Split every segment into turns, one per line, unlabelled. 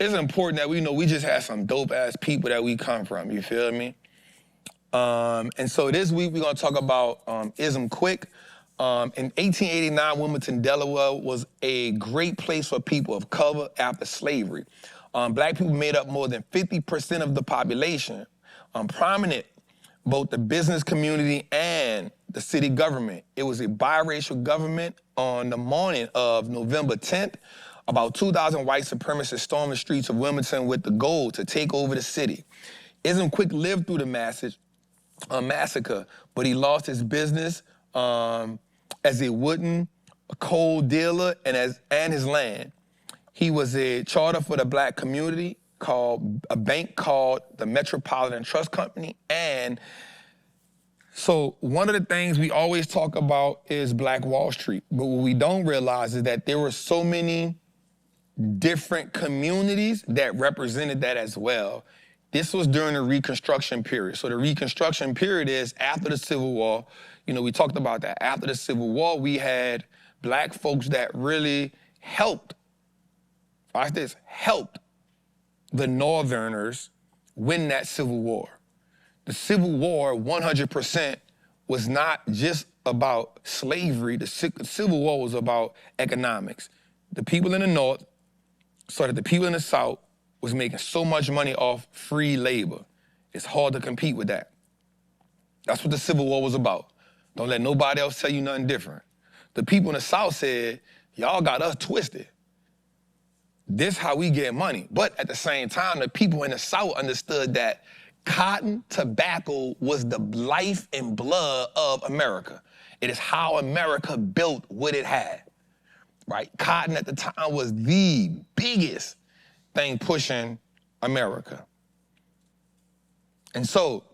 it's important that we know we just have some dope-ass people that we come from, you feel me? And so this week, we're gonna talk about ism quick. In 1889, Wilmington, Delaware was a great place for people of color after slavery. Black people made up more than 50% of the population. Prominent, both the business community and the city government. It was a biracial government. On the morning of November 10th, about 2,000 white supremacists stormed the streets of Wilmington with the goal to take over the city. Ism Quick lived through the massacre, but he lost his business as a coal dealer and his land. He was a charter for the black community, a bank called the Metropolitan Trust Company. And so one of the things we always talk about is Black Wall Street. But what we don't realize is that there were so many different communities that represented that as well. This was during the Reconstruction period. So the Reconstruction period is after the Civil War. You know, we talked about that. After the Civil War, we had black folks that really helped, watch this, helped the Northerners win that Civil War. The Civil War, 100%, was not just about slavery. The Civil War was about economics. The people in the North saw that the people in the South was making so much money off free labor. It's hard to compete with that. That's what the Civil War was about. Don't let nobody else tell you nothing different. The people in the South said, y'all got us twisted. This how we get money. But at the same time, the people in the South understood that cotton, tobacco was the life and blood of America. It is how America built what it had, right? Cotton at the time was the biggest thing pushing America. And so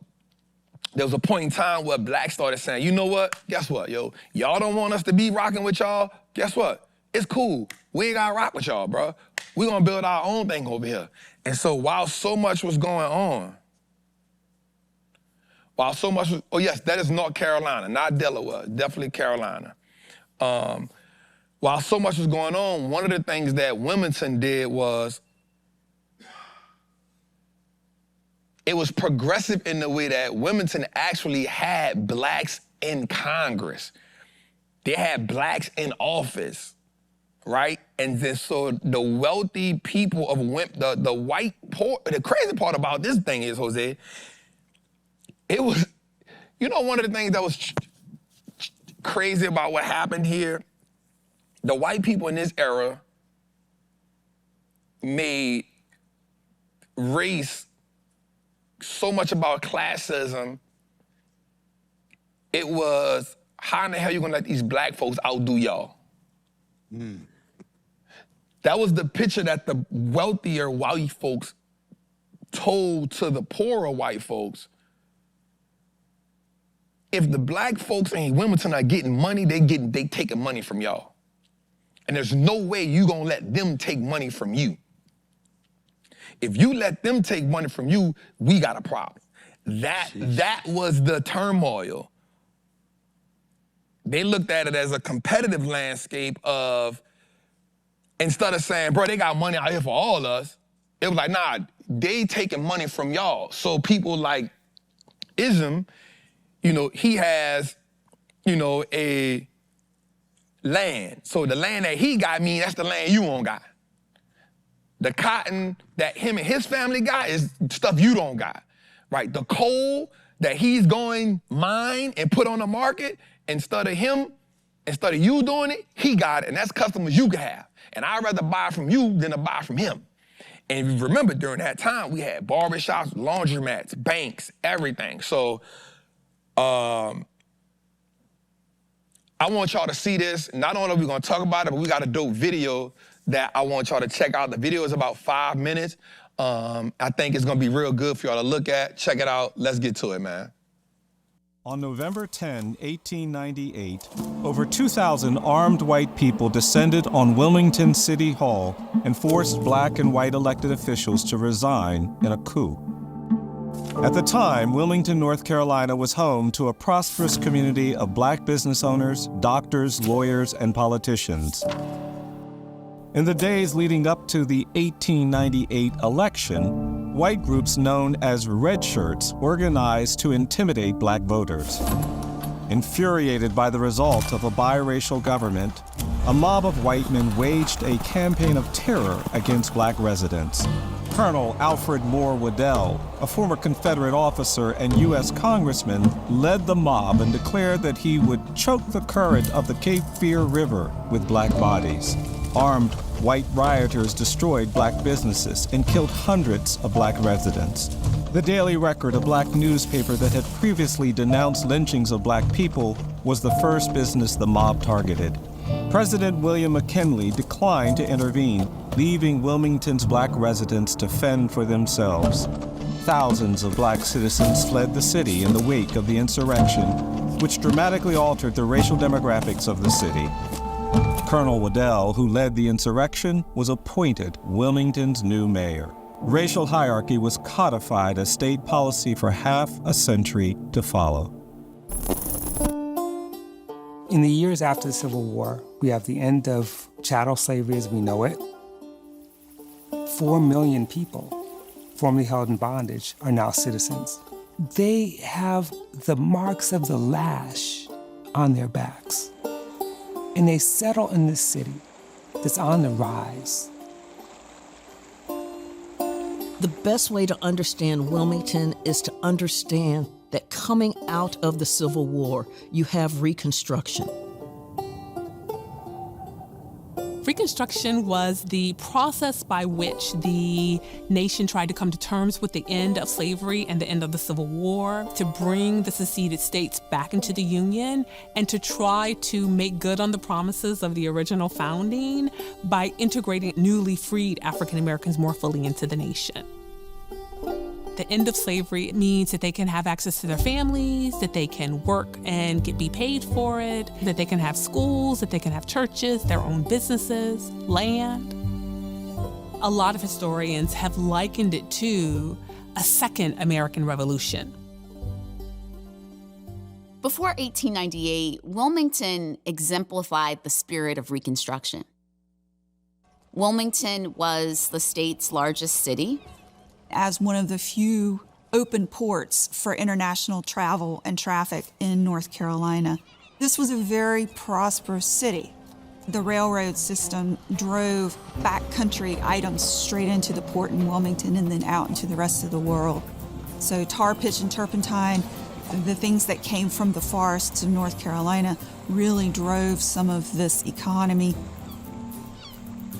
there was a point in time where blacks started saying, you know what? Guess what, yo? Y'all don't want us to be rocking with y'all? Guess what? It's cool. We ain't gotta rock with y'all, bro. We gonna build our own thing over here. And so while so much was going on, oh yes, that is North Carolina, not Delaware, definitely Carolina. While so much was going on, one of the things that Wilmington did was, it was progressive in the way that Wilmington actually had blacks in Congress. They had blacks in office, right? And then so the wealthy people of the white poor, the crazy part about this thing is, Jose, it was, you know, one of the things that was crazy about what happened here, the white people in this era made race so much about classism. It was, how in the hell you gonna let these black folks outdo y'all? That was the picture that the wealthier white folks told to the poorer white folks. If the black folks in Wilmington are getting money, they taking money from y'all. And there's no way you gonna let them take money from you. If you let them take money from you, we got a problem. That was the turmoil. They looked at it as a competitive landscape of, instead of saying, bro, they got money out here for all of us, it was like, nah, they taking money from y'all. So people like Ism, you know, he has, you know, a land. So the land that he got, that's the land you won't got. The cotton that him and his family got is stuff you don't got, right? The coal that he's going mine and put on the market, instead of you doing it, he got it, and that's customers you can have. And I'd rather buy from you than to buy from him. And if you remember, during that time, we had barbershops, laundromats, banks, everything. So I want y'all to see this. Not only are we gonna talk about it, but we got a dope video that I want y'all to check out. The video is about 5 minutes. I think it's gonna be real good for y'all to look at. Check it out. Let's get to it, man.
On November 10, 1898, over 2,000 armed white people descended on Wilmington City Hall and forced black and white elected officials to resign in a coup. At the time, Wilmington, North Carolina was home to a prosperous community of black business owners, doctors, lawyers, and politicians. In the days leading up to the 1898 election, white groups known as red shirts organized to intimidate black voters. Infuriated by the result of a biracial government, a mob of white men waged a campaign of terror against black residents. Colonel Alfred Moore Waddell, a former Confederate officer and U.S. congressman, led the mob and declared that he would choke the current of the Cape Fear River with black bodies. Armed white rioters destroyed black businesses and killed hundreds of black residents. The Daily Record, a black newspaper that had previously denounced lynchings of black people, was the first business the mob targeted. President William McKinley declined to intervene, leaving Wilmington's black residents to fend for themselves. Thousands of black citizens fled the city in the wake of the insurrection, which dramatically altered the racial demographics of the city. Colonel Waddell, who led the insurrection, was appointed Wilmington's new mayor. Racial hierarchy was codified as state policy for half a century to follow.
In the years after the Civil War, we have the end of chattel slavery as we know it. 4 million people formerly held in bondage are now citizens. They have the marks of the lash on their backs. And they settle in this city that's on the rise.
The best way to understand Wilmington is to understand that coming out of the Civil War, you have Reconstruction.
Reconstruction was the process by which the nation tried to come to terms with the end of slavery and the end of the Civil War, to bring the seceded states back into the Union, and to try to make good on the promises of the original founding by integrating newly freed African Americans more fully into the nation. The end of slavery means that they can have access to their families, that they can work and be paid for it, that they can have schools, that they can have churches, their own businesses, land. A lot of historians have likened it to a second American Revolution.
Before 1898, Wilmington exemplified the spirit of Reconstruction. Wilmington was the state's largest city.
As one of the few open ports for international travel and traffic in North Carolina. This was a very prosperous city. The railroad system drove backcountry items straight into the port in Wilmington and then out into the rest of the world. So tar, pitch, and turpentine, the things that came from the forests of North Carolina, really drove some of this economy.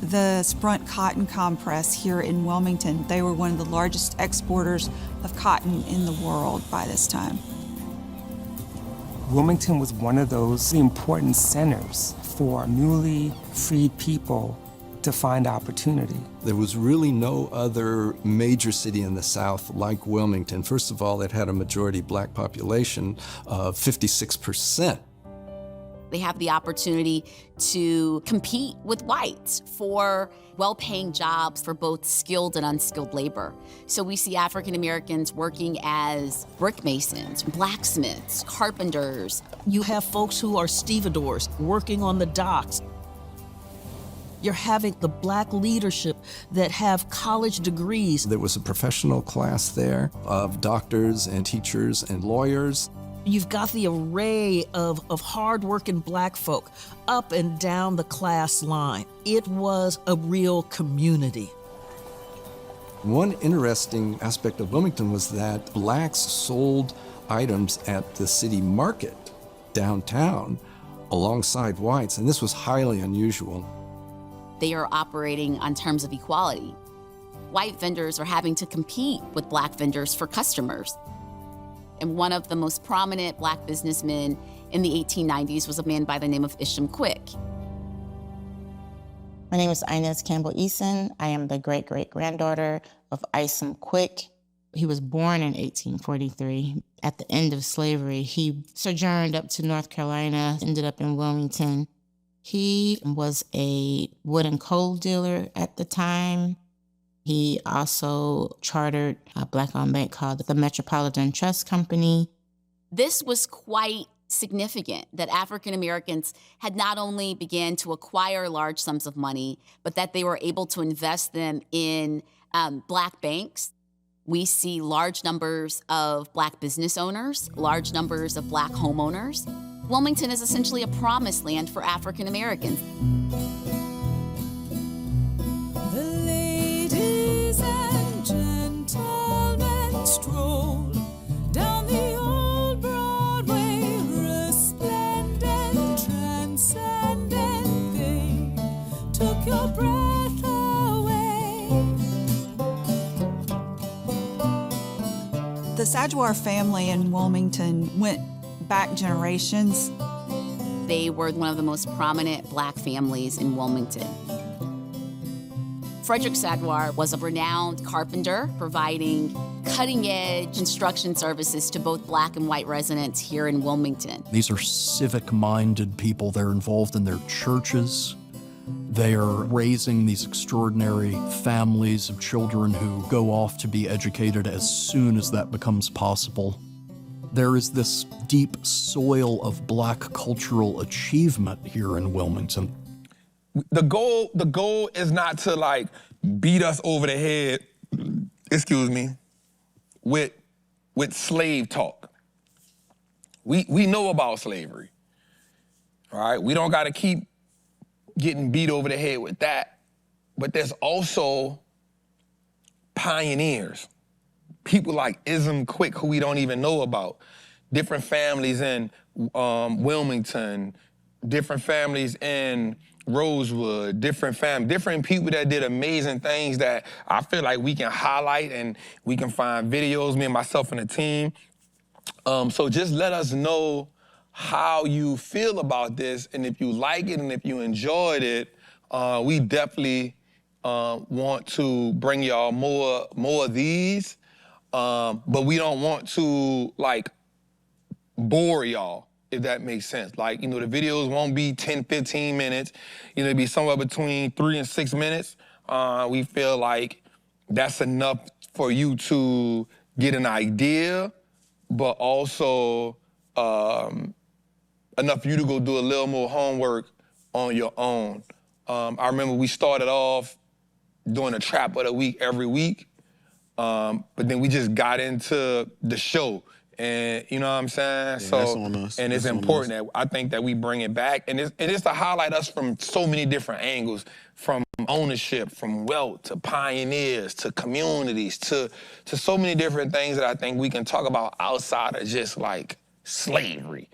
The Sprunt Cotton Compress here in Wilmington, they were one of the largest exporters of cotton in the world by this time.
Wilmington was one of those important centers for newly freed people to find opportunity.
There was really no other major city in the South like Wilmington. First of all, it had a majority black population of 56%.
They have the opportunity to compete with whites for well-paying jobs for both skilled and unskilled labor. So we see African Americans working as brick masons, blacksmiths, carpenters.
You have folks who are stevedores working on the docks. You're having the black leadership that have college degrees.
There was a professional class there of doctors and teachers and lawyers.
You've got the array of hard-working black folk up and down the class line. It was a real community.
One interesting aspect of Wilmington was that blacks sold items at the city market downtown alongside whites, and this was highly unusual.
They are operating on terms of equality. White vendors are having to compete with black vendors for customers. And one of the most prominent black businessmen in the 1890s was a man by the name of Isham Quick.
My name is Inez Campbell Eason. I am the great-great-granddaughter of Isham Quick. He was born in 1843. At the end of slavery, he sojourned up to North Carolina, ended up in Wilmington. He was a wood and coal dealer at the time. He also chartered a black-owned bank called the Metropolitan Trust Company.
This was quite significant that African Americans had not only began to acquire large sums of money, but that they were able to invest them in Black banks. We see large numbers of Black business owners, large numbers of Black homeowners. Wilmington is essentially a promised land for African Americans.
The ladies and gentlemen stroll down the old Broadway, resplendent, transcendent. They took your breath away.
The Sagawar family in Wilmington went back generations.
They were one of the most prominent Black families in Wilmington. Frederick Sagawar was a renowned carpenter, providing cutting-edge construction services to both Black and white residents here in Wilmington.
These are civic-minded people. They're involved in their churches. They are raising these extraordinary families of children who go off to be educated as soon as that becomes possible. There is this deep soil of Black cultural achievement here in Wilmington.
The goal is not to like beat us over the head, excuse me, with slave talk. We know about slavery, all right? We don't gotta keep getting beat over the head with that, but there's also pioneers. People like Ism Quick, who we don't even know about. Different families in Wilmington, different families in Rosewood, different people that did amazing things that I feel like we can highlight and we can find videos, me and myself and the team. So just let us know how you feel about this, and if you like it and if you enjoyed it, we definitely want to bring y'all more of these. But we don't want to like bore y'all, if that makes sense. Like, the videos won't be 10, 15 minutes. It'll be somewhere between 3 and 6 minutes. We feel like that's enough for you to get an idea, but also enough for you to go do a little more homework on your own. I remember we started off doing a trap of the week every week. But then we just got into the show, and you know what I'm saying?
Yeah,
so,
that's on us.
and it's
That's on
important
us.
that I think that we bring it back, and it's to highlight us from so many different angles, from ownership, from wealth, to pioneers, to communities, to so many different things that I think we can talk about outside of just like slavery.